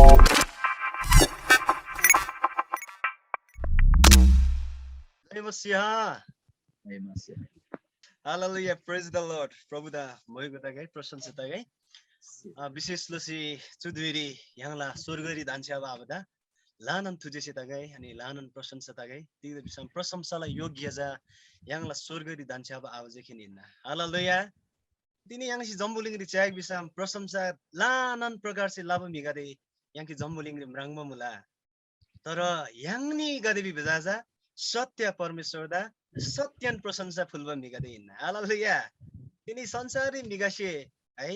जय मसीहा Amen. Hallelujah praise the lord प्रभु दा भएको तागै प्रशंसा तागै विशेष लसी चुदुरी यहाँला स्वर्गरी दान्छा बाबदा लानन तुझेसे तागै अनि लानन प्रशंसा तागै तिगै बिसम प्रशंसालाई योग्य जा यहाँला स्वर्गरी दान्छा बा आवजेखि निन्ना हालेलुया तिनी यहाँसी जम्बुलिङरी च्याग बिसम प्रशंसा लानन प्रकार से लाभ मिगादे यहाँकी जम्बुलिङरी म्राङ्गमा मुला तर यहाँनी गदेबी बजाजा सत्य परमेश्वर दा सत्यन प्रशंसा फुलबा मिगादे हिन्ना हालेलुया तिनी संसारी मिगासे है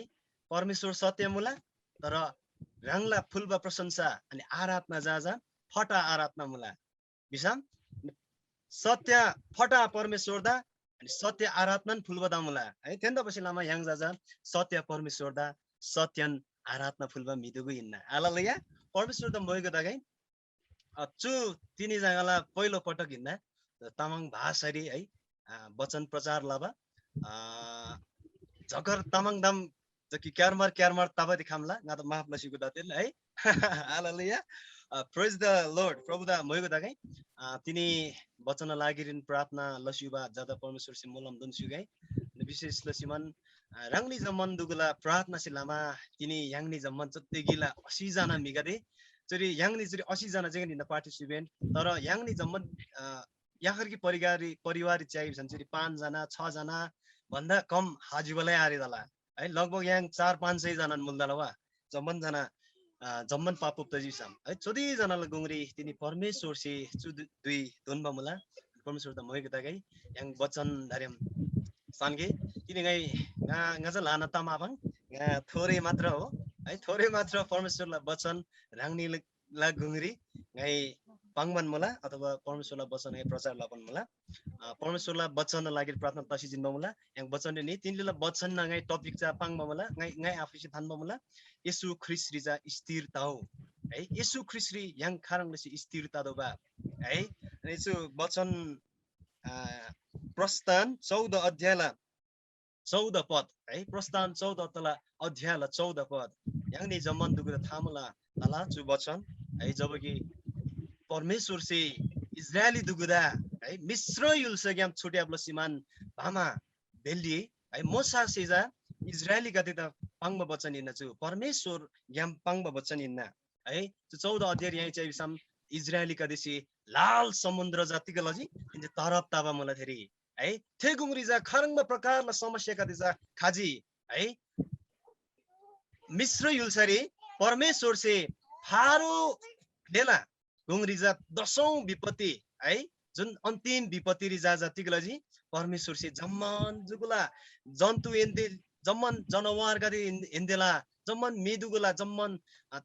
परमेश्वर सत्य मुला तर रंगला फुलबा प्रशंसा अनि आराधना जाजा फटा आराधना मुला बिसम सत्य फटा परमेश्वर दा अनि सत्य आराधना फुलबा दा मुला है तेन्द पछि लामा yang जाजा सत्य परमेश्वर दा सत्यन आराधना फुलबा मिदुगु हिन्ना हालेलुया परमेश्वर दा मोयको दागै चु तिनी जगाला पहिलो पटक हिँड्दा तामाङ भाषारी है वचन प्रचार लबा झकर तामाङ दाम जकि क्यारमार ताबा दिखामला ना त माफ लसिको दातेल है हालेलुया प्रेज द लर्ड प्रभु दा मोयको दागै तिनी वचन लागिरिन प्रार्थना लसिबा ज्यादा परमेश्वर से मोलम दुन सुगै विशेष लसिमन रंगली जमन दुगला प्रार्थना से लामा तिनी यांगनी जमन जत्तेगिला 80 जना मिगदे चरी यांगनी चरी 80 जना चाहिँ निन पार्टिसिपेन्ट तर यांगनी जम्मन याखरकी परिवार चाहिँ भन्छरी 5 जना 6 जना भन्दा कम हाजिबलाई आरे दला है लगभग yang 4-500 जना मुल्दलवा जम्मन जना जम्मन पापुप तजिसम है 14 जना गुंगरी तिनी परमेश्वर से दुई दोनबा मुला परमेश्वर त मोयको तागै yang वचन धर्यम सानगे तिनी गई ngasa लाना तमाबङ थोरै मात्र हो है थोरै मात्र परमेश्वरलाई वचन राङ्नी ला गुंगरी गई पाङमन मुला अथवा परमेश्वरलाई वचन प्रचार लापन मुला परमेश्वरलाई वचन लागि प्रार्थना तसी जिन्बा मुला yang वचन नि तिनले वचन नgai टपिक चा पाङबा मुला ngai आफिसी थान्बा मुला येशू ख्रीष्ट रिजा स्थिरता हो है येशू ख्रीष्ट रि yang खारङले स्थिरता दोबा है अनि सु वचन प्रस्थान 14 अध्यायला 14 पद है प्रस्थान 14 तला अध्यायला 14 पद यांगनी जमन दुगुर थामला तला चु वचन है जबकि परमेश्वर से इजरायली दुगुदा है मिश्र युल्स ग्याम छुट्याब्लो सिमान भामा बेली है मोसा सेजा इजरायली गते त पाङ्ब वचन हिन्न छु परमेश्वर ग्याम पाङ्ब वचन हिन्न है 14 अध्याय यहाँ चाहिँ सम इजरायली कदेसी लाल समुद्र जातिको लजी इन्जे तरफ ताबा मलाई फेरि है थेगुङरिजा खरङ्ग प्रकारला समस्या कदेसा खाजी है मिश्र युल्सरी परमेश्वर से फारो देला गुङरिजा 10औं विपत्ति है जुन अन्तिम विपत्ति रिजा जातिको लजी परमेश्वर से जम्मन जुगुला जन्तु एन्देल जम्मन जनावर गदे एन्देला जम्मन मेदुगुला जम्मन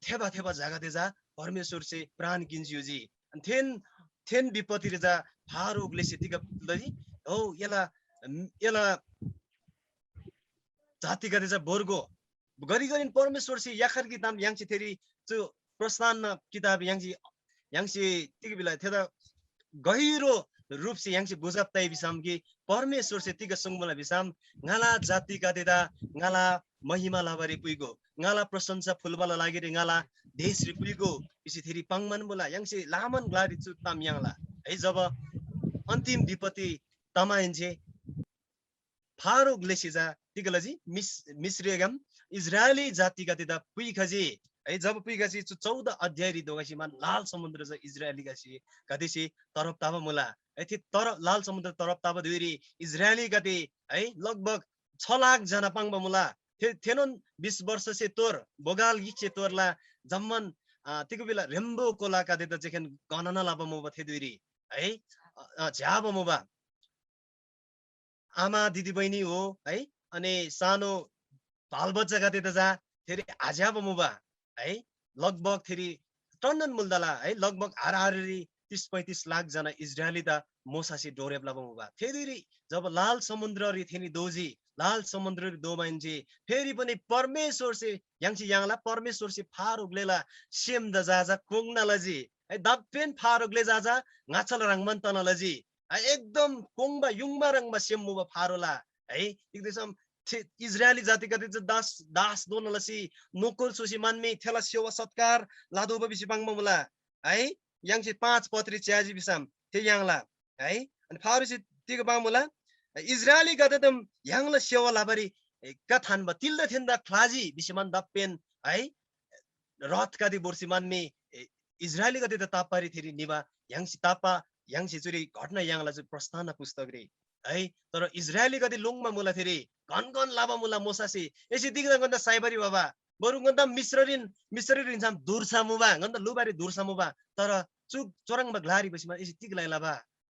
थेबा थेबा जागा देजा परमेश्वर से प्राण किन्जियोजी थेन विपत्ति रिजा फारूकले सेतिका लजी हो यला जाति गदेजा बोर्गो गरी परमेश्वर से याखर की ताम यांगसी थेरी जो प्रस्थान किताब यांगसी तिग बिला थेदा गहिरो रूप से यांगसी बुझाप्ताई बिसाम की परमेश्वर से तिग संगमला बिसाम ngala जाति का देदा ngala महिमा लाबारी पुइगो ngala प्रशंसा फुलबाला लागिरे ngala देश रि पुइगो इसी थेरी पाङमन बोला यांगसी लामन ग्लारी चु ताम यांगला है जब अन्तिम विपत्ति तमाइन्छे फारूक लेसिजा तिगलजी मिस्रियगम इजरायली जाति का देदा पुइखजी है जब पुइखजी 14 अध्याय रि दोगसीमा लाल समुद्र ज इजरायली गसी कदेसी तरफ ताबा मुला है तर लाल समुद्र तरफ ताबा दुइरी इजरायली गते है लगभग 6 लाख जना पाङबा मुला थेनोन 20 वर्ष से तोर बोगाल गिचे तोरला जम्मन तिको बेला रेम्बो कोला का देदा जेखन गणना लाबा मुबा थे दुइरी है झ्याबा मुबा आमा दिदी बहिनी हो है अनि सानो बालबच्चा गते त जा फेरि आज्याब मुबा है लगभग फेरि टन्नन मुल्दला है लगभग हाराहारी 30-35 लाख जना इजरायली त मोसासी डोरेबला मुबा फेरि जब लाल समुद्र रि थेनी दोजी लाल समुद्र रि दोमाइन्जे फेरि पनि परमेश्वर से यांगसी यांगला परमेश्वर से फारूक लेला सेम द जाजा कोंगना लजी है दपेन फारूक ले जाजा ngaचल रंगमन तना लजी एकदम कोंगबा युङबा रंगबा सेम मुबा फारोला है एकदम इजरायली जाति gade das das dona lasi nokol susi manmi thela sewa satkar lado ba bisi pangma mula ai yang si 5 potri chaji bisam te yang la ai ani farisi tiga bang mula Israeli gade dam yang la sewa labari ka than ba tilda thenda klaji bisiman dappen ai रथ कादी बोर्सिमान में इजरायली गते त तापारी theory निबा यांसी तापा यांसी चुरी घटना यांगला जो प्रस्थान पुस्तक रे है तर इजरायली गते लोङमा मुला थेरी घन घन लाबा मुला मोसासी एसी दिगदा गन्दा साइबरी बाबा बरु गन्दा मिश्ररिन जाम दुर्सा मुबा गन्दा लुबारी दुर्सा मुबा तर चुक चोरङ बग्लारी बसिमा एसी तिगलाई लाबा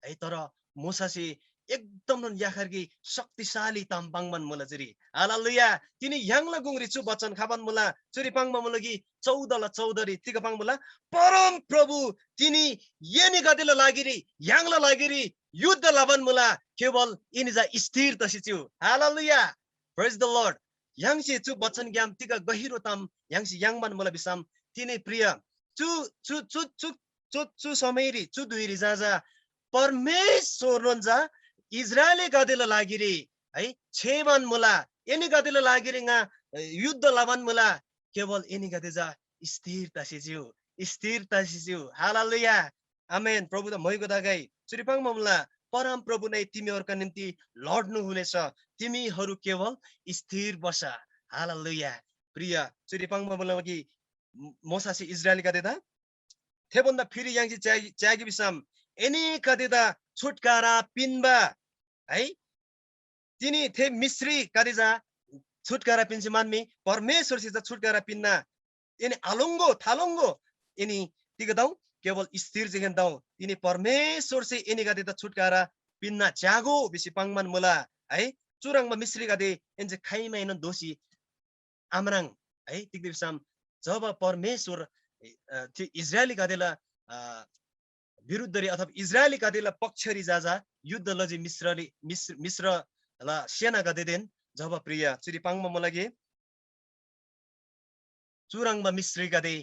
है तर मोसासी एकदम नन याखरगी शक्तिशाली ताम्पाङमान मुला चुरी हालेलुया तिनी यांगला गुंगरी चु बचन खाबन मुला चुरी पाङमा मुलगी 14 ला 14 री तिग पाङ मुला परम प्रभु तिनी येनी गदिला लागिरी यांगला लागिरी युद्ध लबन मुला केवल इनिजा स्थिर तसिचु हालेलुया प्रेज द लॉर्ड यांगसी चु बचन ग्याम तिग गहिरो ताम यांगसी यांगमान मुला बिसाम तिनी प्रिय चु चु चु चु चु चु समेरी चु दुइरी जाजा परमेश्वर रन्जा इजरायली गदिला लागिरी है छेमान मुला एनी गदिला लागिरी nga युद्ध लबन मुला केवल एनी गदेजा स्थिरता सिज्यू हालेलुया आमेन प्रभु द मयको दागाई चुरिपाङ ममला परम प्रभु नै तिमीहरुका निम्ति लड्नु हुनेछ तिमीहरु केवल स्थिर बस हालेलुया प्रिय चुरिपाङ ममला कि मोसासी इजरायली गदेदा थेबन्दा फेरि याङसी च्यागी बिसाम एनी गदेदा छुटकारा पिनबा है तिनी थे मिश्री गदेजा छुटकारा पिन्सी मान्मी परमेश्वर सित छुटकारा पिन्ना इनी आलोंगो थालोंगो इनी तिगदाउ केवल स्थिर जगन दाउ तिनी परमेश्वर से इनी गदे त छुटकारा पिन्ना च्यागो बिसी पाङमान मुला है चुरङमा मिश्री गदे एन्जे खाइमा इन दोषी आमराङ है तिगदिसम जब परमेश्वर इजरायली गदेला विरुद्ध रे अथवा इजरायली गदेला पक्षरी जाजा युद्ध लजी मिश्र ला सेना गदे देन जब प्रिय चुरी पाङमा मुलागे चुरङमा मिश्री गदे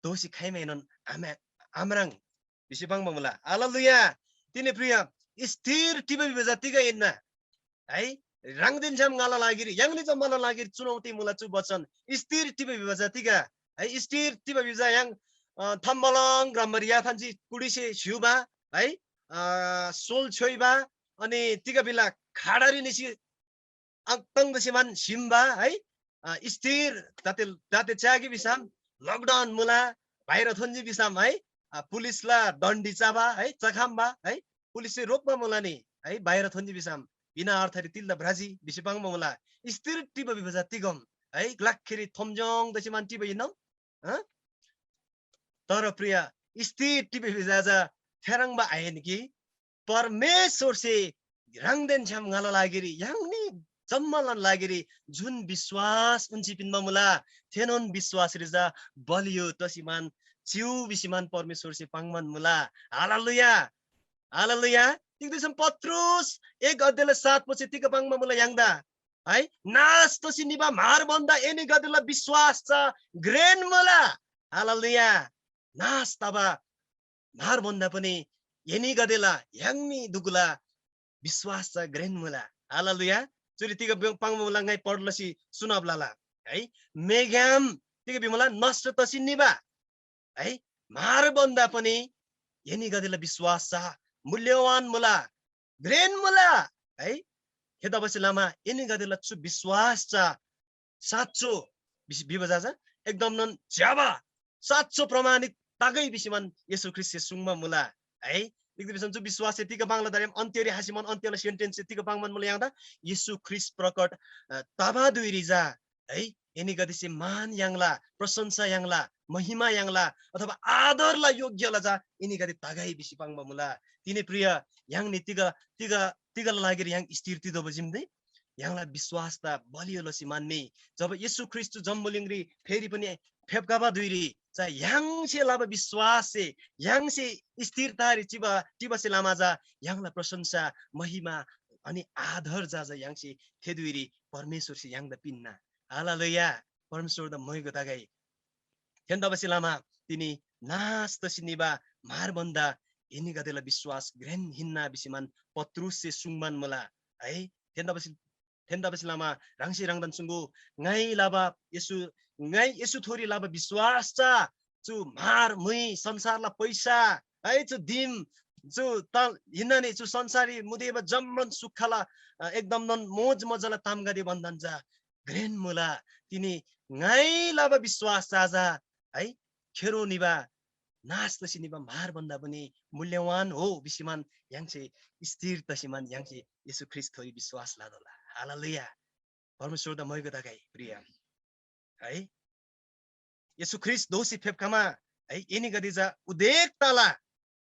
दोषी खाइमा इन आमराङ बिसी पाङमा मुला हालेलुया तिनी प्रिय स्थिर टिबे बेजातिगा इन्ना है राङदिन जाम गाला लागिरी यांगले जम मला लागिरी चुनौती मुला चु बचन स्थिर टिबे बेजातिगा है स्थिर टिबे बेजा yang थम्बलङ ग्रामरिया थान्जी कुडिसे छिउबा है सोल छोइबा अनि तिगा बिला खाडारी निसी अक्तङ दसिमान सिम्बा है स्थिर ताते च्यागी बिसाम लकडाउन मुला बाहिर थन्जी बिसाम है पुलिसला दण्डी चाबा है चखाम्बा है पुलिसले रोक्मा मुला नि है बाहिर थन्जी बिसाम बिना अर्थरी तिल्दा भ्राजी बिसिपाङमा मुला स्थिर टिबा बिबजा तिगम है लाखेरी थमजङ दसिमान टिबा इनम तर प्रिय स्थिर टिबे बिजाजा थेरङबा आएन कि परमेश्वर से रङदेन छम गाला लागिरी यांगनी जम्मलन लागिरी जुन विश्वास उन्ची पिनमा मुला थेनन विश्वास रिजा बलियो तसिमान चिउ बिसिमान परमेश्वर से पाङमान मुला हालेलुया हालेलुया तिगदिसम पत्रुस 1 अध्याय 7 पछि तिग पाङमा मुला यांगदा है नास तसि निबा मार बन्दा एनी गदला विश्वास छ ग्रेन मुला हालेलुया नास तबा मार बन्दा पनि एनी गदेला यांगनी दुगुला विश्वास छ ग्रेन मुला हालेलुया चुरी तिग पाङमा मुला ngai पढलसी सुनाबलाला है मेगाम तिग बिमला नष्ट तसि निबा है मार बन्दा पनि एनी गदेला विश्वास छ मूल्यवान मुला ग्रेन मुला है हेदा बसी लामा एनी गदेला छु विश्वास छ साच्चो बिबजा छ एकदम नन ज्याबा साच्चो प्रमाणित तागै बिसिमान येशू ख्रीष्ट सुङमा मुला है एकदम बिसम छु विश्वास तिग बांगला दरेम अन्त्यरी हासिमन अन्त्यला सेन्टेन्स तिग बांगमान मुला यादा येशू ख्रीष्ट प्रकट ताबा दुइरिजा है एनी गदिसे मान यांगला प्रशंसा यांगला महिमा यांगला अथवा आदरला योग्यला जा एनी गदि तागै बिसिपाङमा मुला तिनी प्रिय यांगनी तिग लागेर yang स्थिरति दब जिम्दै यांगला विश्वास ता बलियोलसी मान्ने जब येशू ख्रीष्ट जम्बलिङरी फेरि पनि फेपकाबा दुइरी चा यांगसे लाबा विश्वास से यांगसे स्थिरता रि चिबसे लामा जा यांगला प्रशंसा महिमा अनि आदर जा यांगसे थेदुइरी परमेश्वर से यांगदा पिन्ना हालेलुया परमेश्वर द मयको तागै थेन्दा बसी लामा तिनी नास तसिनिबा मार बन्दा एनी गदेला विश्वास ग्रेन हिन्ना बिसिमान पत्रुस से सुङमान मला है थेन्दा बसी 텐다 베슬라마 랑시 랑단 숭구 ngai laba yesu thori laba विश्वास cha chu mar mui संसारला पैसा है chu dim chu tal hinani chu संसारी मुदेबा जम्मन सुखला एकदम नन मोज मजला तामगादी बन्दान्छ ग्रेन मुला तिनी ngai laba विश्वास चाजा है खेरो निबा नास तसिनिबा मार बन्दा पनि मूल्यवान हो विसिमान याङसे स्थिर तसिमान याङसे येशू ख्रीष्ट थोरी विश्वास लादोला हालेलुया परमेश्वर द मयको दागाई प्रिय है येशू ख्रीष्ट दोषी फेपकामा है एनी गदिजा उदेक ताला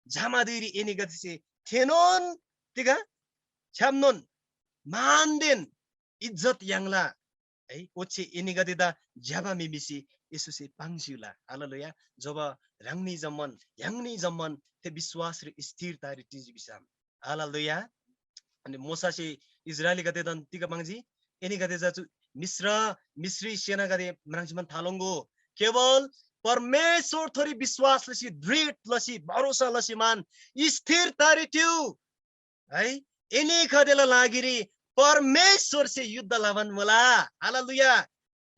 झामादिरी एनी गदिसे थेनोन तिगा छ्यामनोन मानदेन इज्जत याङला है ओछे एनी गदिदा ज्याबा मिमिसी येशूसे पाङसिउला हालेलुया जब राङनी जम्मन याङनी जम्मन ते विश्वास र स्थिरता रि टिजि बिसाम हालेलुया अनि मोसासे इजरायली गदेदन तिगा पाङजी एनी गदेजा चु मिश्री सेना गदे मराङजिमन थालंगो केवल परमेश्वर थोरी विश्वास लसी दृढ लसी भरोसा लसी मान स्थिरता रि ट्यु है एनी खदेला लागिरी परमेश्वर से युद्ध लावन मला हालेलुया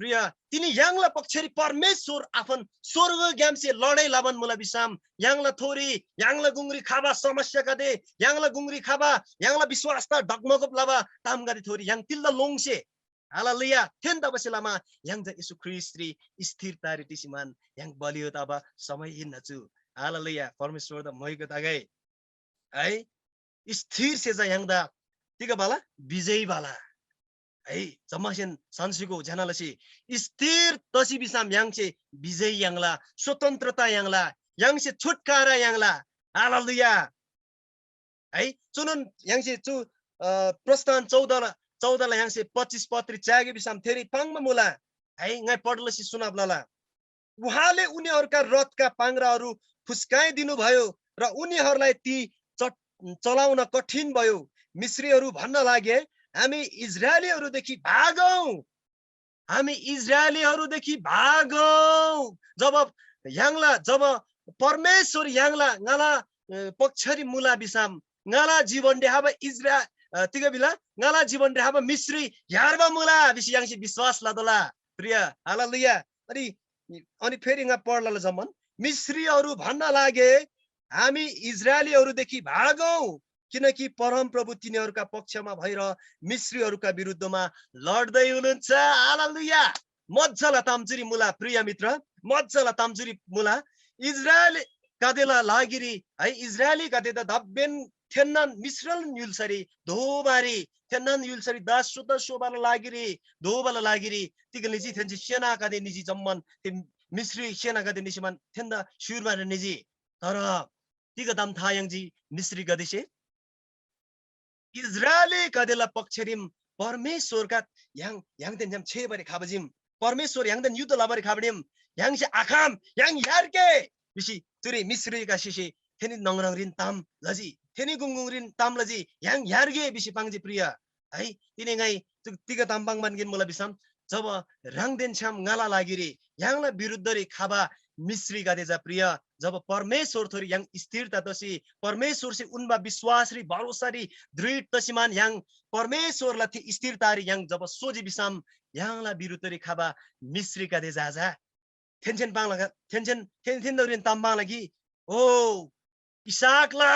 प्रिय तिनी याङला पक्षरी परमेश्वर आफन स्वर्ग ग्यामसे लडाई लावन मुला बिसाम याङला थोरी याङला गुंगरी खाबा समस्या गदे याङला गुंगरी खाबा याङला विश्वासता डगमगप लाबा ताम गदे थोरी याङ तिल्ला लोङसे हालेलुया थेन्दा बसेलामा याङ ज येशू ख्रीष्टरी स्थिरता रि तिसिमान याङ बलियो तबा समय हिन्नछु हालेलुया परमेश्वर द मयको तागै है स्थिर से जा याङ दा तिगा बाला विजयी बाला है जम्मासेन सानसिको झनालसी स्थिर तसी बिसाम याङसे विजय याङला स्वतन्त्रता याङला याङसे छुटकारा याङला हालेलुया है चुनुन याङसे चु प्रस्थान 14 ला याङसे 25 पत्री चागे बिसाम थेरी पाङमा मुला है ngai पढलसी सुनाब्लाला उहाँले उनीहरुका रथका पाङ्राहरू फुस्काइ दिनु भयो र उनीहरुलाई ती चलाउन कठिन भयो मिश्रीहरू भन्न लागे हामी इजरायलीहरूदेखि भागौं जब परमेश्वर याङला ngala पक्षरी मुला बिसाम ngala जीवन देहाबा तिगा बिला ngala जीवन देहाबा मिश्री यारबा मुला बिसी याङसी विश्वास लादोला प्रिय हालेलुया अनि फेरि nga पढ्ला जम्मन मिश्रीहरू भन्न लागे हामी इजरायलीहरूदेखि भागौं किनकि परम प्रभु तिनीहरुका पक्षमा भएर मिश्रीहरुका विरुद्धमा लड्दै हुनुहुन्छ हालेलुया मज्जाला तामजुरी मुला प्रिय मित्र मज्जाला तामजुरी मुला इजरायल कादेला लागिरी है इजरायली कादेदा दब्बेन थेन्नन मिश्रल युलसरी धोबारी थेन्नन युलसरी 10 शोबाला लागिरी धोबाला लागिरी तिगलिजी थेन्जी सेना कादे निजी जम्मन मिश्री सेना कादे निसिमान थेन्दा सुरबार निजी तर तिगा दाम थायङजी मिश्री गदेसे इजरायली कदेला पक्षरिम परमेश्वरका याङदेन जम छेबरे खाबजिम परमेश्वर याङदेन युद्ध लाबरे खाबडिम याङसे आखाम याङ यारके बिसी तुरी मिश्री का शिशि थेनि नंगरंगरिन ताम लजी थेनि गुंगुंगरिन ताम लजी याङ यारगे बिसी पाङजी प्रिय है तिने ngai तिगा तामबाङ मानगिन मला बिसम जब राङदेन छम ngala लागिरी याङला विरुद्धरी खाबा मिश्री गादेजा प्रिय जब परमेश्वर थोरी याङ स्थिरता तसी परमेश्वर से उनबा विश्वास रि भरोसा रि दृढ तसीमान याङ परमेश्वरला थि स्थिरता रि याङ जब सोजी बिसाम याङला विरुद्धरी खाबा मिश्री गादे जाजा थेन्सेन पाङ लगा थेन्सेन दरिन तामबाङ लागि ओ इसाकला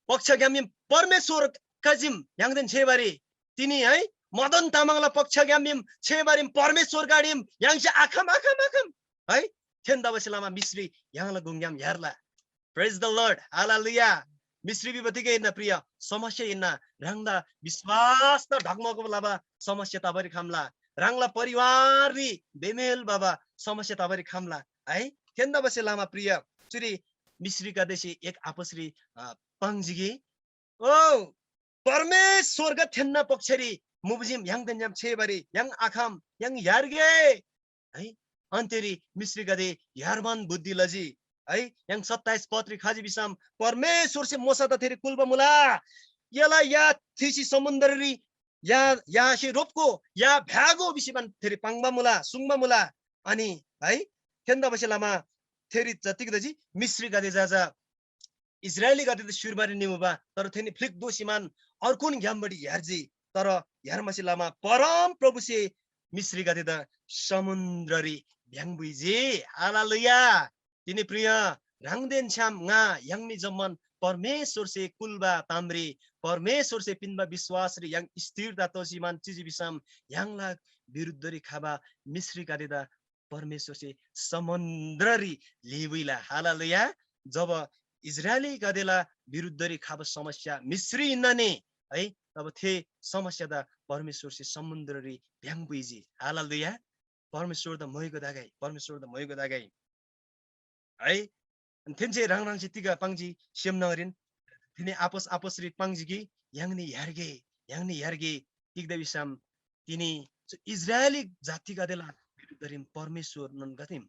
पक्ष ग्यामिम परमेश्वर काजिम याङदेन छेबारी तिनी है मदन तामाङला पक्ष ग्यामिम छेबारिम परमेश्वर गाडिम याङसे आखम है थेन्दा बसेलामा मिश्री याङला गुंग्याम यारला प्रेज द लॉर्ड हालेलुया मिश्री बिबतिके इन्ना प्रिय समस्या इन्ना राङदा विश्वास त ढकमको लाबा समस्या तबरी खामला राङला परिवार रि बेमेल बाबा समस्या तबरी खामला है थेन्दा बसेलामा प्रिय चुरी मिश्री का देशी एक आपसरी पाङजिगी ओ परमेश्वर का थेन्ना पक्षरी मुबजिम याङ देन्जाम छेबारी याङ आखाम याङ यारगे है अन्तेरी मिश्री गदे यारमान बुद्धि लजी है याङ 27 पत्री खाजी बिसाम परमेश्वर से मोसा त थेरी कुलबा मुला यला या थिसी समुद्ररी या से रोपको या भ्यागो बिसिमान थेरी पाङबा मुला सुङबा मुला अनि है थेन्दा बसेलामा थेरी जतिक दजी मिश्री गदे जाजा इजरायली गदे सुरबारी निमुबा तर थेनी फ्लिक दोसिमान अर्कुन ग्यामबडी यारजी तर यार masihlama param prabhu se misri gadeda samundri byangbuiji hallelujah tini priya rangden cham nga yangni zaman परमेश्वर से कुलबा ताम्रे परमेश्वर से पिनबा विश्वास रे yang स्थिरता तोसिमान चिजी बिसम यांगला विरुद्धरी खाबा मिश्री कादेदा परमेश्वर से समुद्ररी लिविला हालेलुया जब इजरायली कादेला विरुद्धरी खाबा समस्या मिश्री नने है तब थे समस्या दा परमेश्वर से समुद्ररी भ्याङबुइजी हालेलुया परमेश्वर द मोइको दागाई है tenche rang rang tiga pangji siamnarin tini apos ri pangji gi yangni yarge tigda bisam tini Israeli jati gadela darin परमेश्वर नन गतिम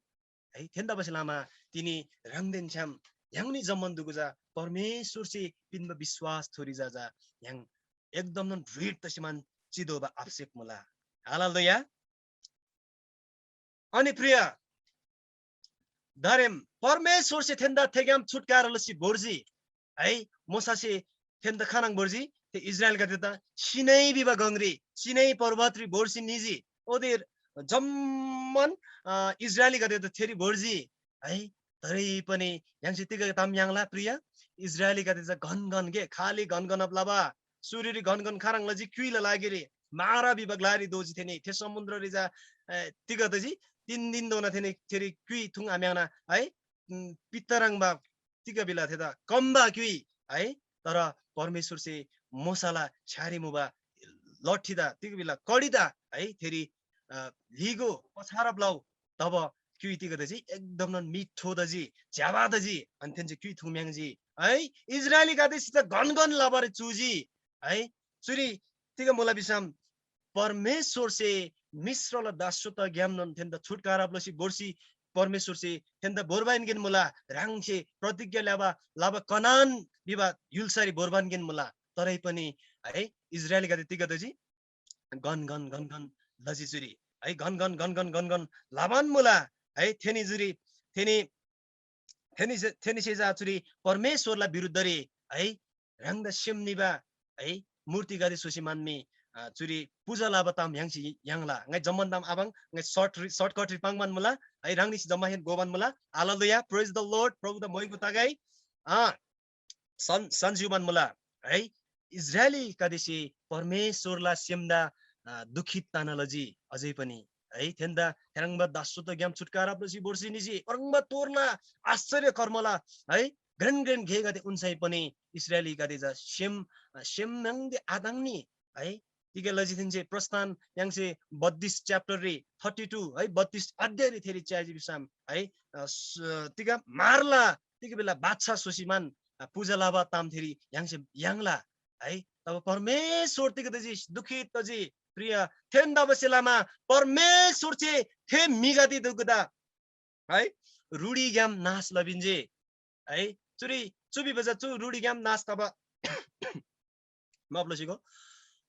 है थेन्दा बसलामा तिनी रंगदेन छम यंगनी जमन दुगुजा परमेश्वर से पिनमा विश्वास थोरी जाजा yang एकदम नन भिड तसिमान चिदोबा आवश्यक मुला हालेलुया अनि प्रिय दारेम परमेश्वर से थेन्दा थेग्याम छुटकारा लसी बोर्जी है मोसा से थेन्दा खानाङ बोर्जी ते इजरायल का देता सिनै बिबा गंगरी सिनै पर्वतरी बोर्सी निजी ओदेर जम्मन इजरायली का देता थेरी बोर्जी है तरै पनि याङसी तिगा ताम याङला प्रिय इजरायली का देता घन के खाली घन अपलाबा सूर्यरी घन खाराङ लजी क्युइला लागिरी मारा बिबा ग्लारी दोजी थेनी थे समुद्र रिजा तिगा तजी 3 दिन दोना थेनी थेरी क्युइ थुङ आम्याना है पितरङबा तिगा बिला थेदा कम्बा क्युइ है तर परमेश्वर से मोसाला छारी मुबा लठीदा तिगा बिला कडिदा है थेरी लिगो पछारा ब्लाउ तब क्युइ तिगा दजी एकदम न मिठो दजी ज्याबा दजी अनि थेन क्युइ थुम्याङजी है इजरायली गादेसी त घन लबर चुजी है चुरी तिगा मोला बिसम परमेश्वर से मिश्रला दासुता ज्ञान थेन्दा छुटकारा प्लसी बोर्सी परमेश्वर से थेन्दा बोरबाइन गेन मुला राङसे प्रतिज्ञा लाबा कनान बिबा युलसारी बोरबान गेन मुला तरै पनि है इजरायल गादे तिगा दजी गन लजी जुरी है गन लाबान मुला है थेनी जुरी थेनी सेजा चुरी परमेश्वरला विरुद्ध रे है राङदा सिमनिबा है मूर्ति गादे सोसी मान्मी चुरी पूजा लाबताम याङसी याङला ngai जम्मन दाम आबाङ ngai shortcut ri pangman mula ai rangni si jamahen goban mula hallelujah praise the lord प्रभु द मोइको ताgai सन्जुमान मुला है इजरायली कादेसी परमेश्वरला सिमदा दुखित तानलजी अझै पनि है थेन्दा हेरङबा दासुत ज्ञाम छुटकारा प्लसी बोर्सी निजी परङबा तोरला आश्चर्य कर्मला है ग्रेन घे गते उन्साइ पनि इजरायली कादेजा सिमङदे आदाङनी है तिगे लजी थिन्छ प्रस्थान याङसे 32 च्याप्टर रे 32 है 32 अध्याय रे थेरी च्याजी बिसाम है तिगा मारला तिगे बेला बादशाह सोसिमान पूजा लाबा ताम थेरी याङसे याङला है तब परमेश्वर तिगे दजी दुखित तजी प्रिय थेन्दा बसेलामा परमेश्वर छे थे मिगादी दुगदा है रुडी ग्याम नाश लबिन्जे है चुबी बजा चु रुडी ग्याम नाश तब मप्लसिको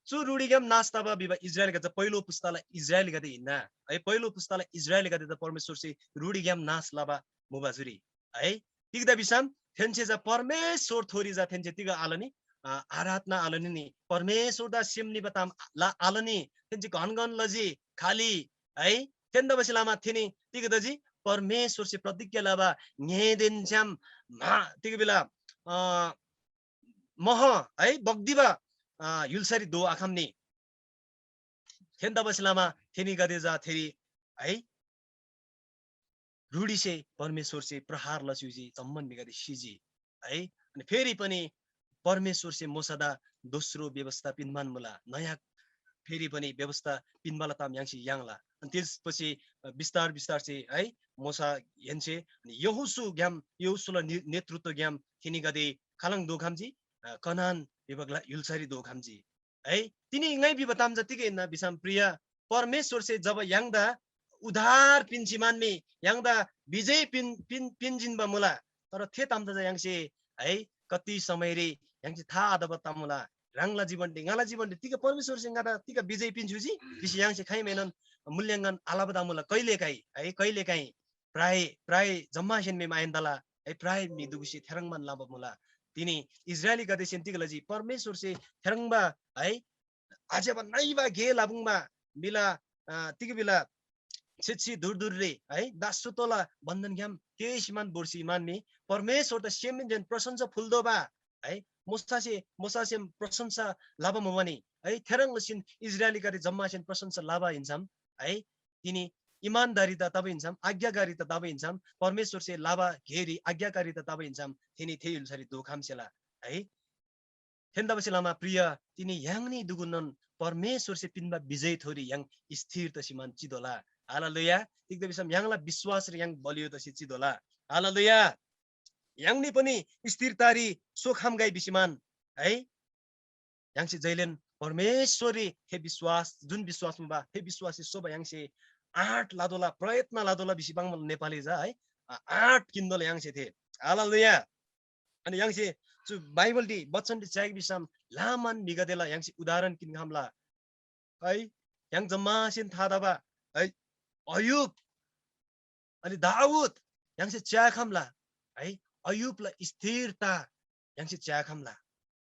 चु रुडीग्याम नास्ताबा बिबा इजरायल गते पहिलो पुस्ताला इजरायल गते हिन्ना है पहिलो पुस्ताला इजरायल गते त परमेश्वर से रुडीग्याम नास लाबा मुबाजुरी है तिगदा बिसाम थेन्चे जा परमेश्वर थोरी जा थेन्चे तिगा आलनी आराधना आलनी नि परमेश्वर दा सिमनी बताम ला आलनी थेन्चे घन लजी खाली है थेन्दा बसिलामा थिनी तिगा दजी परमेश्वर से प्रतिज्ञा लाबा न्हेदेन छम मा तिगा बेला मह है बग्दिबा युलसरी दो आखामनी थेन्दा बसलामा थेनी गदे जा थेरी है रुडी से परमेश्वर से प्रहार लस्युजी जम्मन बिगदे सिजी है अनि फेरि पनि परमेश्वर से मोसादा दोस्रो व्यवस्था पिनमान मुला नयाँ फेरि पनि व्यवस्था पिनबाला ताम याङसी याङला अनि त्यसपछि विस्तार से है मोसा हेन्से अनि यहोसुला नेतृत्व ज्ञाम थिनी गदे खालङ दोखामजी कनान विभागला युलसारी दोखामजी है तिनी ngai bi batam jati ke na bisam priya परमेश्वर से जब याङदा उधार पिन्चिमान में याङदा विजय पिन्जिन बमुला तर थे ताम त याङसे है कति समय रे याङसे था आदब तामुला राङला जीवन डेंगाला जीवन तिका परमेश्वर से ngada तिका विजय पिन्जुजी बिस याङसे खाइ मेनन मूल्यांकन आलाबदामुला कहिले काई प्राय जम्मासेन में मायन्दला है प्राय मि दुगुसी थेरङमान लाबमुला तिनी इजरायली गदेसिन तिगलजी परमेश्वर से थेरङबा है aja ba nai ba ge labung ba bila tiga bila छिछि दूर दूर रे है दासु तोला बन्धन ग्याम केश मान बोर्सी मान में परमेश्वर द सेम जन प्रशंसा फुल्दो बा है मोसासे प्रशंसा लाभा मवनी है थेरङ लसिन इजरायली गरी जम्मासिन प्रशंसा लाभा हिन्छम है तिनी इमानदारी त तब हिन्छम आज्ञाकारी त तब हिन्छम परमेश्वर से लाभा घेरी आज्ञाकारी त तब हिन्छम तिनी थे हुलसरी दोखाम सेला है हेन्दबसे लामा प्रिय तिनी याङनी दुगुनन परमेश्वर से पिनबा विजय थोरी याङ स्थिर त सिमान चिदोला हालेलुया एकदम बिसम याङला विश्वास र याङ बलियो त चिदोला हालेलुया याङनी पनि स्थिरतारी सोखाम गाई बिसिमान है याङसे जैलेन परमेश्वरी हे विश्वास जुन विश्वासमा बा हे विश्वासी सोबा याङसे आठ लादोला प्रयत्न लादोला बिसिबाङ नेपाली जा है आठ किन्दोला याङसे थे हालेलुया अनि याङसे छु बाइबल दी वचन दी चाहिँ बिसम लामान निगदेला याङसे उदाहरण किन हमला है याङ जम्मा सिन थादाबा है अयुब अनि दाऊद याङसे च्या खमला है अयुबला स्थिरता याङसे च्या खमला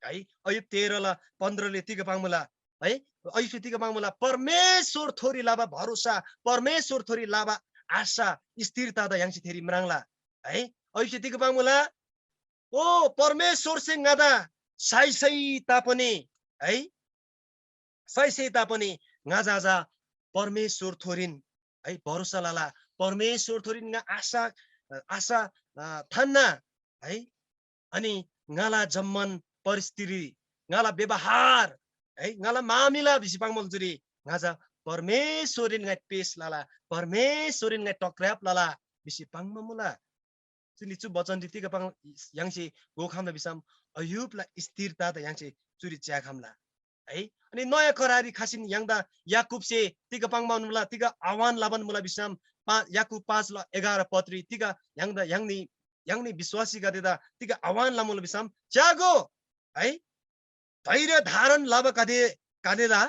है अयुब 13 ला 15 ले तिग पाङमुला है अयुब तिग पाङमुला परमेश्वर थोरी लाबा भरोसा परमेश्वर थोरी लाबा आशा स्थिरता द याङसे थेरी मराङला है अयुब तिग पाङमुला ओ परमेश्वर से गादा साइसै तापनि है साइसै तापनि गाजा परमेश्वर थोरिन है भरोसा लाला परमेश्वर थोरिन आशा आशा थान्ना है अनि गाला जम्मन परिस्थिति गाला व्यवहार है गाला मामिला बिसिपाङ मलजुरी गाजा परमेश्वरिन गाय पेस लाला परमेश्वरिन गाय टक्राप लाला बिसिपाङ मुला चुलिचु वचन दितिका पाङ याङसे गोखाम बिसाम अयुबला स्थिरता त याङसे चुरी च्याखामला है अनि नयाँ करारी खासिन याङदा याकुब से तिगा पाङ माउनुला तिगा आह्वान लाबन मुला बिसाम याकुब 5 ल 11 पत्री तिगा याङदा याङनी विश्वासी गदेदा तिगा आह्वान लामुला बिसाम च्यागो है धैर्य धारण लाभ कादेदा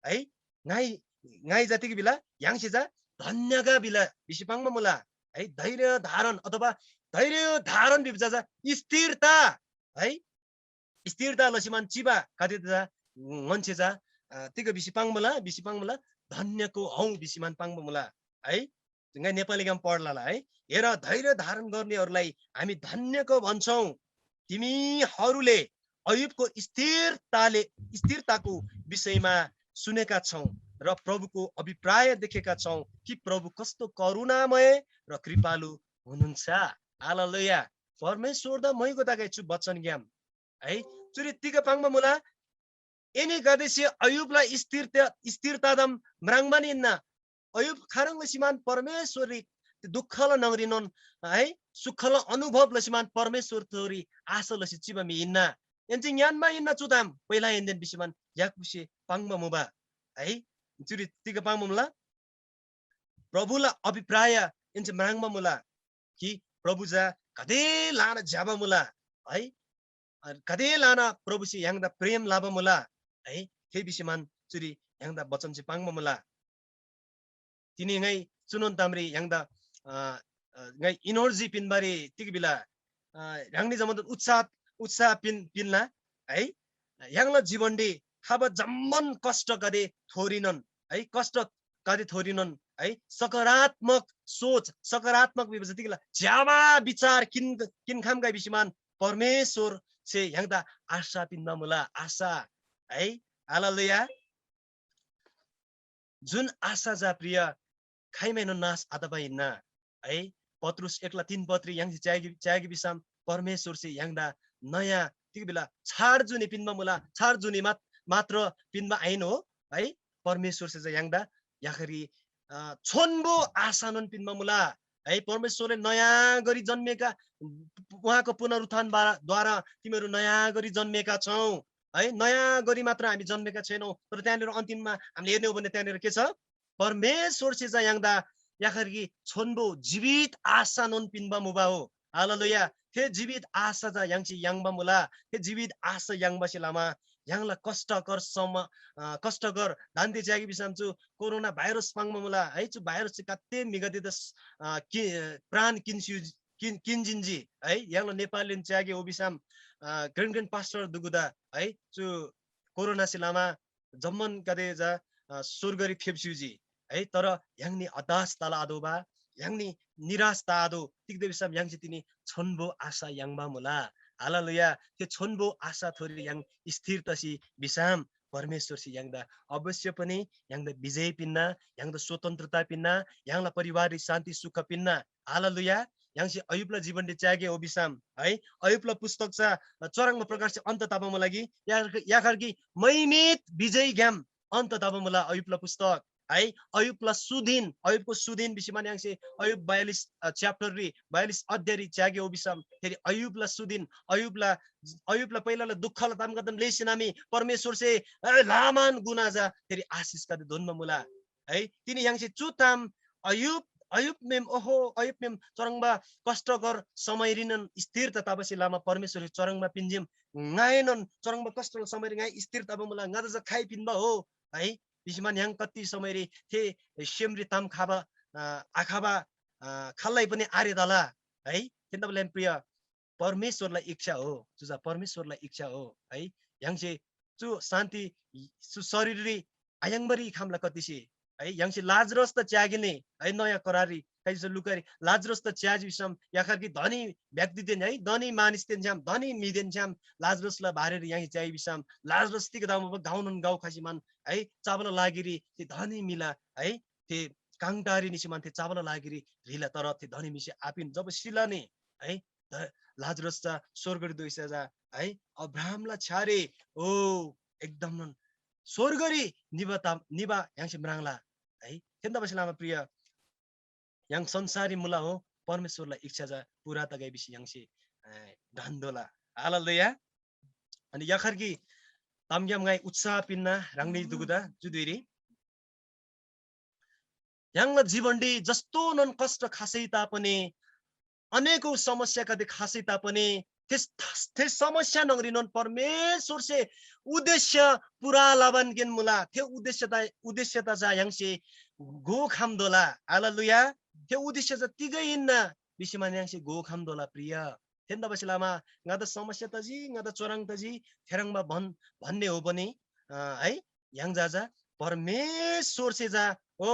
है ngai jati bila yang sija धन्यका बिला बिसिपाङमा मुला है धैर्य धारण अथवा धैर्य धारण बिबजा स्थिरता है स्थिरता लसिमान चिबा कादेदा मन्छेजा तिग बिसिपाङ मुला धन्यको हौ बिसिमान पाङ मुला है ngai नेपाली गाम पढ्लाला है हेर धैर्य धारण गर्नेहरूलाई हामी धन्यको भन्छौं तिमीहरूले अयुबको स्थिरताको विषयमा सुनेका छौं र प्रभुको अभिप्राय देखेका छौं कि प्रभु कस्तो करुणामय र कृपालु हुनुहुन्छ हालेलुया परमेश्वर द मइको दागे छु वचन ज्ञान है चुरी तिग पाङमा मुला एनी गदेसी अयुबला स्थिरता दम म्राङमानिन्ना अयुब खारङ लसिमान परमेश्वरी दुःखला नगरिनन् है सुखला अनुभव लसिमान परमेश्वर तोरी आशा लसि चिबा मि इन्ना एन्जि ज्ञानमा इन्ना चुदाम पहिला एन्देन बिसिमान याकुसे पाङमा मुबा है चुरी तिग पाङमा मुला प्रभुला अभिप्राय एन्जि म्राङमा मुला कि प्रभु जा कदे लाना जाबा मुला है कदे लाना प्रभु से याङदा प्रेम लाबा मुला है हे बिसिमान चुरी याङदा वचन से पाङमा मुला तिनी ngai चुनन तामरी याङदा ngai इनर्जी पिनबारी तिग बिला याङनी जमन उत्साह पिनला है याङला जीवनडी खाबा जम्मन कष्ट गरे थोरिनन् है कष्ट गरे थोरिनन् है सकारात्मक सोच सकारात्मक विचार ज्यावा विचार किन खाम गाई बिसिमान परमेश्वर से याङदा आशा पिनमा मुला आशा है हालेलुया जुन आशा जा प्रिय खाइमेनो नाश अथवा हिन्ना है पत्रुस 1:3 पत्री याङ च्यागी बिसाम परमेश्वर से याङदा नयाँ तिग बेला छाड जुनी पिनमा मुला छाड जुनी मात्र पिनमा आइन हो है परमेश्वर से याङदा याखरी छोन्बो आशानन पिनमा मुला है परमेश्वरले नयाँ गरी जन्मेका उहाँको पुनरुत्थान द्वारा तिमीहरू नयाँ गरी जन्मेका छौ है नयाँ गरी मात्र हामी जन्मेका छैनौं तर त्यहाँनिर अन्तिममा हामीले हेर्ने हो भने त्यहाँनिर के छ परमेश्वर से याङदा याखरी छोन्बो जीवित आशा नन पिनबा मुबा हो हालेलुया थे जीवित आशा जा याङची याङबा मुला थे जीवित आशा याङबा लामा याङला कष्टकर दान्ते जागी बिसामचु कोरोना भाइरस पाङमा मुला है चु भाइरस कत्ते मिगदिद प्राण किन्जिन्जी है याङला नेपालीन च्यागे ओबिसाम ग्रेन पास्टर दुगुदा है चु कोरोना सिलामा जम्मन कदे जा स्वर्गरी फेप्सुजी है तर याङनी अदास ताला आदोबा याङनी निराश तादो तिक्दे बिसम याङ तिनी छोनबो आशा याङबा मुला हालेलुया त्यो छोनबो आशा थोरी याङ स्थिर तसी बिसाम परमेश्वर सी याङदा अवश्य पनि याङदा विजय पिन्ना याङदा स्वतन्त्रता पिन्ना याङला परिवार शान्ति सुख पिन्ना हालेलुया याङसी अयुबला जीवन दे त्यागे ओ बिसाम है अयुबला पुस्तक चा चरङमा प्रकार से अन्त ताबम लागि याखरकी मैमित विजय ज्ञाम अन्त ताबम ला अयुबला पुस्तक है अयुबला सुदिन अयुबको सुदिन बिसिमान याङसे अयुब 42 च्याप्टर रि 42 अध्याय रि त्यागे ओ बिसाम फेरि अयुबला सुदिन अयुबला पहिलाला दुःखला ताम कदम लेसिनामी परमेश्वर से लामान गुना जा फेरि आशिष का धुनमा मुला है तिनी याङसे चुताम अयुब अयुब मेम ओहो अयुब मेम चरङमा कष्टकर समय रिनन स्थिरता ताबसी लामा परमेश्वर चरङमा पिन्जिम ngayon चरङमा कष्ट समय रि ngai स्थिरता बमुला ngada जा खाइ पिन्बा हो है बिसमान याङ कति समय रि थे सेमरि ताम खाबा आखाबा खाल्लाई पनि आरे दला है तिनीलाई प्रिय परमेश्वरलाई इच्छा हो जुजा परमेश्वरलाई इच्छा हो है याङसे चु शान्ति सु शरीर रि आयाङबरी खामला कतिसी है याङसे लाजरस त च्यागिने है नयाँ करारी कैसे लुकारी लाजरस त च्याज बिसम याखर कि धनी व्यक्ति देन है धनी मानिस देन जाम धनी मिदेन जाम लाजरस ला भारेर यहाँ च्याइ बिसम लाजरस तिक दाम गाउनन गाउ खासिमान है चावल लागिरी ती धनी मिला है ते काङटारी निसिमान ते चावल लागिरी रिला तर ते धनी मिसे आपिन जब सिलाने है लाजरस चा स्वर्गरी दोइसा जा है अब्राहमला छारे ओ एकदम स्वर्गरी निबा याङसे म्राङला है तेन्दा बसिलामा प्रिय याङ संसारी मुला हो परमेश्वरलाई इच्छा जा पुरा त गएपछि याङसे धन्दोला हालेलुया अनि याखरकी तामग्याम गाई उत्साह पिन्ना राङनी दुगुदा जुदुरी याङला जीवनडी जस्तो नन कष्ट खासै तापनि अनेकौं समस्या कदे खासै तापनि त्यस समस्या नगरिनन् परमेश्वर से उद्देश्य पुरा लावन गेन मुला त्यो उद्देश्यता जा याङसे गो खामदोला हालेलुया त्यो उद्देश्य जा तिगै इन्ना बिसिमान याङसे गो खामदोला प्रिय तेन्दा बसिलामा ngada समस्या तजी ngada चोराङ तजी थेरङमा भन्ने हो पनि है याङ जाजा परमेश्वर से जा ओ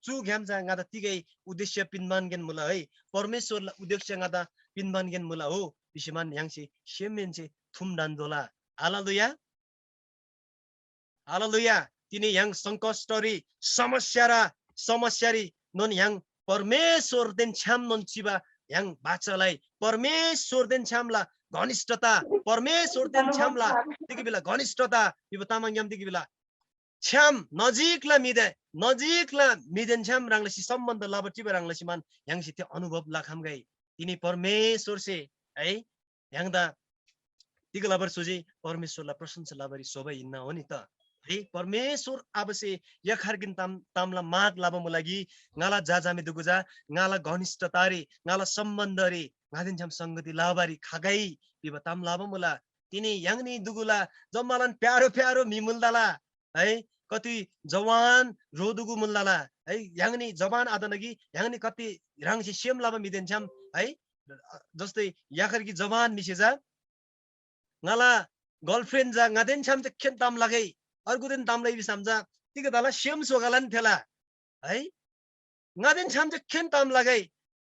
चु घ्याम जा ngada तिगै उद्देश्य पिनमान गेन मुला है परमेश्वरला उद्देश्य ngada पिनमान गेन मुला हो बिसिमान याङसे सेमेनसे थुम दान्दोला हालेलुया हालेलुया तिनी याङ संकष्टरी समस्यारी नन याङ परमेश्वर देन छ्याम नन चिबा याङ बाचालाई परमेश्वर देन छ्यामला घनिष्ठता परमेश्वर देन छ्यामला तिकी बेला घनिष्ठता यो तामाङ याम तिकी बेला छ्याम नजिकला मिदेन छ्याम राङलसी सम्बन्ध लाबटिबा राङलसी मान याङसी त्यो अनुभव लाखाम गई तिनी परमेश्वर से है याङदा तिगला बर सोजे परमेश्वरला प्रशंसा लाबरी सोबै इन्ना हो नि त है परमेश्वर आबसे यखरगिन तामला माग लाबम लागि ngala जाजामे दुगुजा ngala घनिष्ठतारी ngala सम्बन्धरी ngaden jam संगति लाबारी खागै पिब ताम लाबमुला तिनी याङनी दुगुला जम्मालन प्यारो मिमुलदाला है कति जवान रोदुगु मुल्लाला है याङनी जवान आदनगी याङनी कति राङसी सेम लाबा मिदेन छम है जस्तै याखरकी जवान मिसेजा ngala गर्लफ्रेन्ड जा ngaden छम त खेन ताम लागै अर्को दिन तामलाई बिसामजा तिका दाला सेम सोगालन थेला है ngaden छम त खेन ताम लागै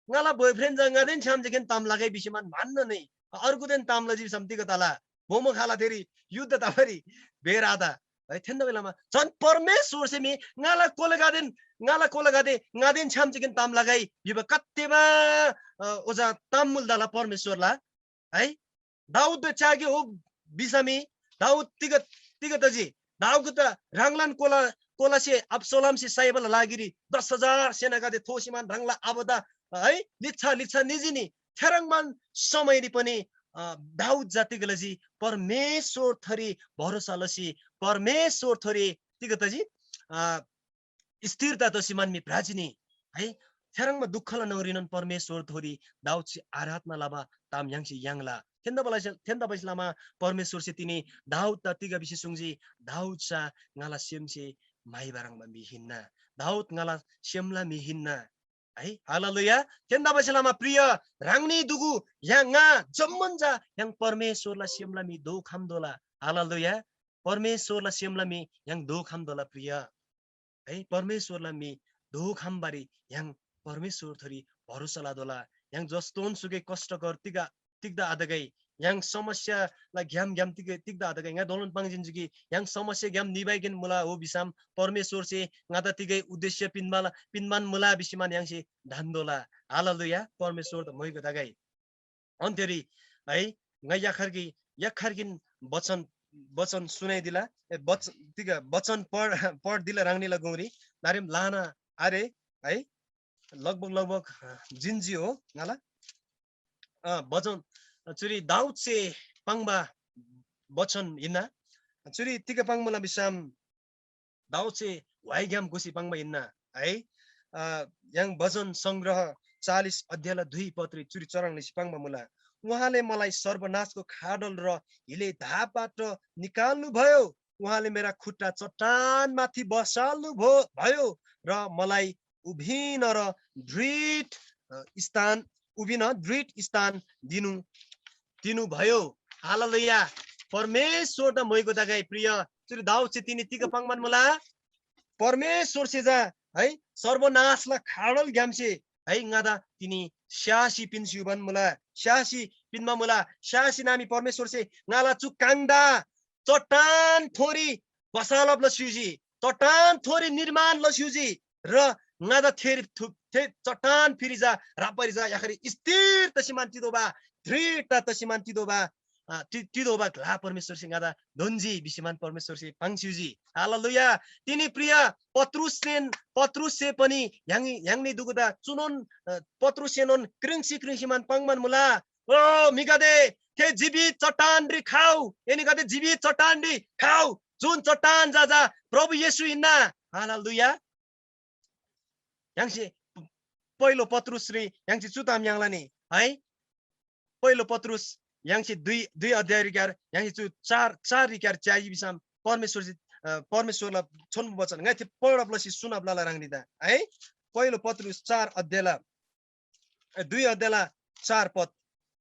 ngala बोयफ्रेन्ड जा ngaden छम त खेन ताम लागै बिसिमान मान्न नै अर्को दिन तामला जी समतिका दाला मोमो खाला तेरी युद्ध ताफरी बेरादा है थेन्दा बेलामा जन परमेश्वर से मी ngala कोलगादे ngaden छम त खेन ताम लागै बिब कत्तेमा ओजा तामुल दाला परमेश्वरला है दाउद चागे हो बिसामी दाउद तिगा तजी दाउद त राङलान कोला से अब्सोलम से साइबल लागिरी 10,000 सेना गादे थोसिमान राङला आबदा है लिच्छा निजिनी थेरङमान समयनी पनि दाउद जातिगलजी परमेश्वर थरी भरोसा लसी परमेश्वर थरी तिगा तजी स्थिरता त सिमान मी प्राचीनी है थेरङमा दुःखला नगरिनन परमेश्वर थोरी दाउद से आराधना लाबा ताम याङसी याङला थेन्दा बैसलामा परमेश्वर से तिनी दाउद तिगा बिसे सुङजी दाउद सा ngala सेमसे my बारङमा मिहिन्ना Daud ngala Semla मिहिन्ना है हालेलुया थेन्दा बैसलामा प्रिय राङनी दुगु याङा जम्मन जा याङ परमेश्वरला सेमला मि दो खामदोला हालेलुया परमेश्वरलाई Semla me yang do kham dola priya है परमेश्वरलाई मी दो खामबारी yang परमेश्वर थरी भरोसा लादोला yang जस्तोन सुगे कष्ट कर तिग्दा आदगै yang समस्यालाई घ्याम घ्याम तिग्दा आदगै nga दोलन पाङजिनजुगी yang समस्या घ्याम निबाइगेन मुला हो बिसाम परमेश्वर से ngata तिगै उद्देश्य पिनमान मुला बिसिमान yang से धान्दोला हालेलुया परमेश्वर त मोइको दागै अन्तेरी है nga याखर्गिन वचन सुनाइदिला वचन पढ दिला राङ्नीला गौरी नारिम लाना अरे है लगभग जिन्जी हो नाला वचन चुरी दाउद से पाङबा वचन हिन्ना चुरी तिका पाङमला बिसाम दाउद से वाइग्याम गोसी पाङबा हिन्ना है yang वचन संग्रह 40 अध्यायला 2 पत्री चुरी चराङ निसी पाङबा मुला उहाँले मलाई सर्वनाशको खाडल र हिले धापबाट निकाल्नु भयो उहाँले मेरा खुट्टा चट्टान माथि बसाल्नु भयो र मलाई उभिन र दृढ स्थान दिनु भयो हालेलुया परमेश्वर द मोइको दागै प्रिय चुरी दाउद से तिनी तिका पाङमान मुला परमेश्वर से जा है सर्वनाशला खाडल ग्यामसे है ngada तिनी स्यासी पिन्सुबन मुला स्यासी पिनमा मुला स्यासी नामी परमेश्वर से ngala चुकाङ्दा चट्टान थोरी बसालप लस्युजी चट्टान थोरी निर्माण लस्युजी र ngada थेर चट्टान फिरिजा रापरिजा याखरी स्थिर तसिमान तिदोबा दृढता तसिमान तिदोबा तिदोबा ग्ला परमेश्वर से ngada धन्जी बिसिमान परमेश्वर से पाङस्युजी हालेलुया तिनी प्रिय पत्रुस से पनि याङनी दुगुदा चुनोन पत्रुस सेनोन कृंसीमान पाङमान मुला ओ मिगादे थे जीवित चट्टान रि खाऊ एनी गदे जीवित चट्टान रि खाऊ जुन चट्टान जा प्रभु येशू हिन्ना हालेलुया याङसे पहिलो पत्रुस रि याङसे चुताम याङला नि है पहिलो पत्रुस याङसे 2 अध्याय रिकार याङसे चु 4 रिकार च्याई बिसाम परमेश्वरला छोन्बु वचन गाथे पढप्लसी सुनाप्लाला राङनिदा है पहिलो पत्रुस 4 अध्यायला 2 अध्यायला 4 पद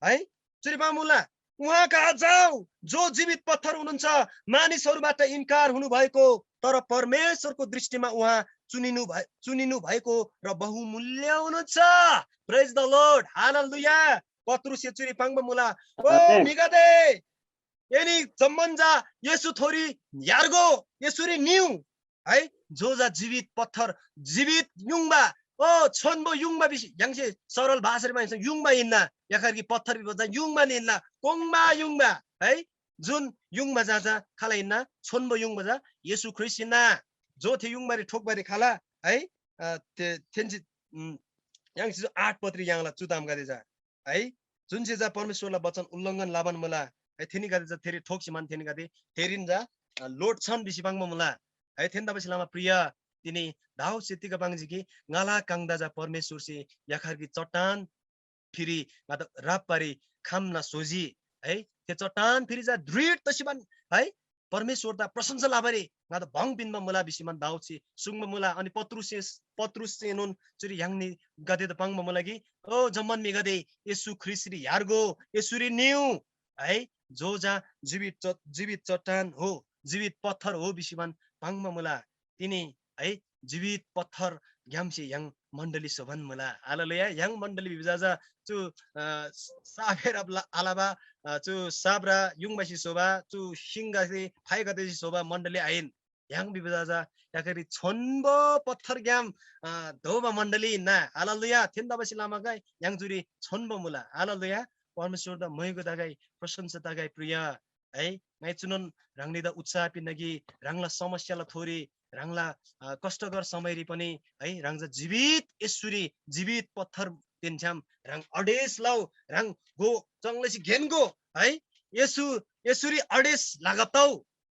है श्रीबा मुला उहाँ कहाँ जाऊ जो जीवित पत्थर हुनुहुन्छ मानिसहरुबाट इन्कार हुनु भएको तर परमेश्वरको दृष्टिमा उहाँ चुनिनु भएको र बहुमूल्य हुनुहुन्छ प्रेज द लर्ड हालेलुया पत्रुस चुरी पाङबा मुला ओ मिगादे एनी जम्मन्जा येशू थोरी यार्गो येशूरी न्यू है जोजा जीवित पत्थर जीवित युङबा ओ छोन्बो युङबा बिसी याङसे सरल भाषामा भन्छ युङबा हिन्ना याखरकी पत्थर बिबजा युङबा निन्ना कोङबा युङबा है जुन युङबा जाजा खाला हिन्ना छोन्बो युङबा जा येशू ख्रीष्ट हिन्ना जो थे युङबारी ठोकबारी खाला है तेन्जी याङसे 8 पत्री याङला चुताम गरे जा है जुन चाहिँ जा परमेश्वरलाई वचन उल्लङ्घन लाबन मला है थेनी गरे जा थेरी ठोक्सी मान थेनी गरे थेरिन जा लोड छन बिसी पाङमा मला है थेन्दा बसी लामा प्रिय तिनी दाउ सेतिका पाङजी ngala काङदा जा परमेश्वर से याखरकी चट्टान फिरी मात रापपारी खामना सोजी है त्यो चट्टान फिरी जा दृढ तसिमान है परमेश्वर दा प्रशंसा लाबरे ngada भङ पिनमा मुला बिसिमान दाउ से सुङमा मुला अनि पत्रुस से नोन चुरी याङनी गदे त पाङमा मुला कि ओ जम्मन मी गदे येशू ख्रीष्टरी यार्गो येशूरी न्यू है जो जा जीवित चट्टान हो जीवित पत्थर हो बिसिमान पाङमा मुला तिनी है जीवित पत्थर ग्यामसे याङ मण्डली शोभन मुला हालेलुया याङ मण्डली बिजाजा चु साफेर आलाबा चु साब्रा युङबासी शोभा चु सिंगासी फाइगदेसी शोभा मण्डली आइन याङ बिजाजा याकरी छोन्बो पत्थर ग्याम धोबा मण्डली ना हालेलुया थेन्दाबसी लामागाई याङ जुरी छोन्बो मुला हालेलुया परमेश्वर द मयको दागाई प्रशंसा दागाई प्रिय है नै चुनन राङनिदा उत्साह पिनगी राङला समस्याला थोरी राङला कष्टकर समयरी पनि है राङजा जीवित ईश्वरी जीवित पत्थर तिनछाम राङ अडेस लाउ राङ गो चंगलेसी घेनको है येशूरी अडेस लागतौ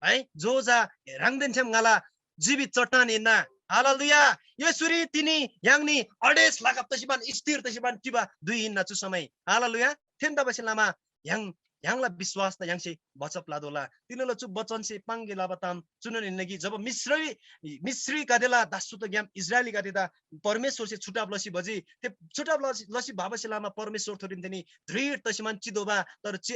है जो जा राङ दिनछाम ngala जीवित चट्टान हिन्ना हालेलुया येशूरी तिनी याङनी अडेस लागत तसिबान स्थिर तसिबान तिबा दुई हिन्ना चु समय हालेलुया थेन्दा बसी लामा याङ yangla biswas ta yangsi bachap ladola tinala chu bachan se pange labatam chunan nagi jab misri kadela dasut gyam israeli kadeda परमेश्वर से छुटाव लसी बजी ते छुटाव लसी भाबसिलामा परमेश्वर थोरिन थिनी दृढ तसिमान चिदोबा तर ची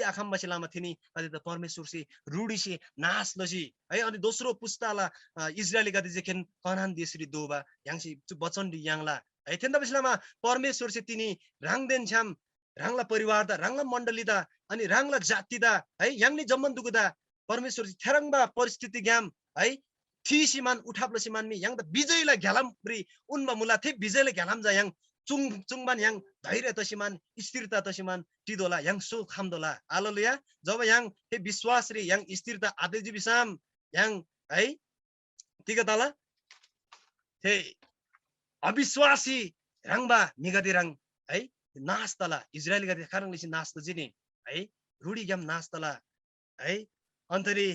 आखाम बसिलामा थिनी अझै त परमेश्वर से रूढी से नाश लसी है अनि दोस्रो पुस्ताला इजरायली गति जेखेन कनान देशरी दोबा याङसी बचन दि याङला है थेन बसिलामा परमेश्वर से तिनी राङदेन छ्याम राङला परिवार दा राङला मण्डली दा अनि राङला जाति दा है याङले जम्मन दुगुदा परमेश्वर थेरङबा परिस्थिति ज्ञाम है थिसिमान उठाप्लोसिमान मी yang विजयला घ्यालाम प्रि उनमा मुला थे विजयले घ्यालाम जा yang चुङबान yang धैर्य तसिमान स्थिरता तसिमान टिदोला yang सो खामदोला हालेलुया जब yang हे विश्वास रे yang स्थिरता आदेजी बिसाम yang है तिगताला थे अविश्वासी रंगबा मिगदि रंग है नास्तला इजरायली गदि कारण लिसि नास्त जिनि है रुडी ग्याम नास्तला है अन्तरी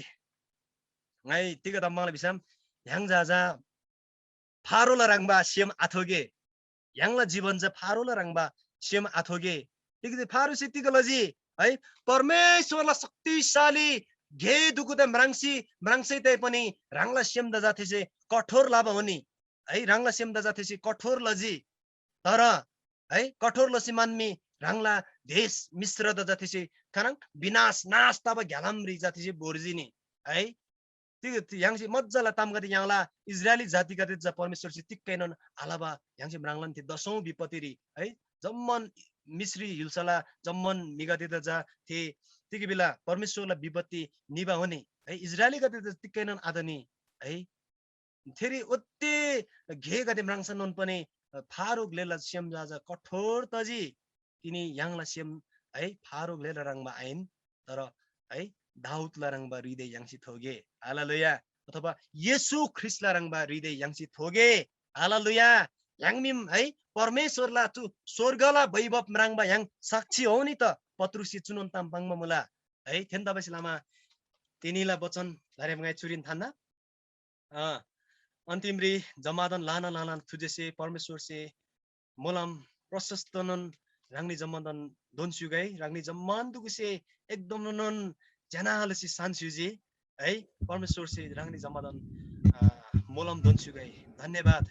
ngai tiga tamang bisam yang jaja फारोला रंगबा सियम आथोगे यांगला जीवन ज फारोला रंगबा सियम आथोगे तिगदे फारो सितिगलजी है परमेश्वरला शक्तिशाली घे दुकुद मरांसी तै पनि रांगला सियम द जाथेसे कठोर लाभ हुनी है रांगला सियम द जाथेसे कठोर लजी तर है कठोर लसी मानमी रांगला देश मिश्र द जाथेसे खरङ विनाश नाश तब घ्यालामरी जाथेसे बोर्जिनी है yang मज्जाला तामगति याङला इजरायली जाति गति ज परमेश्वर से तिक्कैनन आलाबा yang ब्राङलन ति दशौं विपत्तिरी है जम्मन मिश्री हिल्सला जम्मन मिगति द जा थे तिकी बेला परमेश्वरला विपत्ति निबा हुने है इजरायली गति ज तिक्कैनन आदनी है थेरी ओत्ते घे गति ब्राङसनन पनि फारुक लेला सियम जाजा कठोर तजी तिनी याङला सियम है फारुक लेला रङमा आइन तर है दाउद लारङबा हृदय याङसी थोगे हालेलुया अथवा येशू ख्रीष्ट लारङबा हृदय याङसी थोगे हालेलुया याङमिम है परमेश्वरला तु स्वर्गला वैभव मराङबा याङ साक्षी हो नि त पत्रुसी चुनन तामपाङमा मुला है थेन तबसिलामा तिनीला वचन धारेमगाई चुरिन थान्ना अन्तिमरी जमादन लाना थुजेसे परमेश्वर से मोलम प्रशस्तनन रांगनी जमादन दोनसुगाई रांगनी जम्मान दुगुसे एकदम नन जनालसी सानसुजी है परमेश्वर से रांगनी जमादन मोलम दोनसुगाई धन्यवाद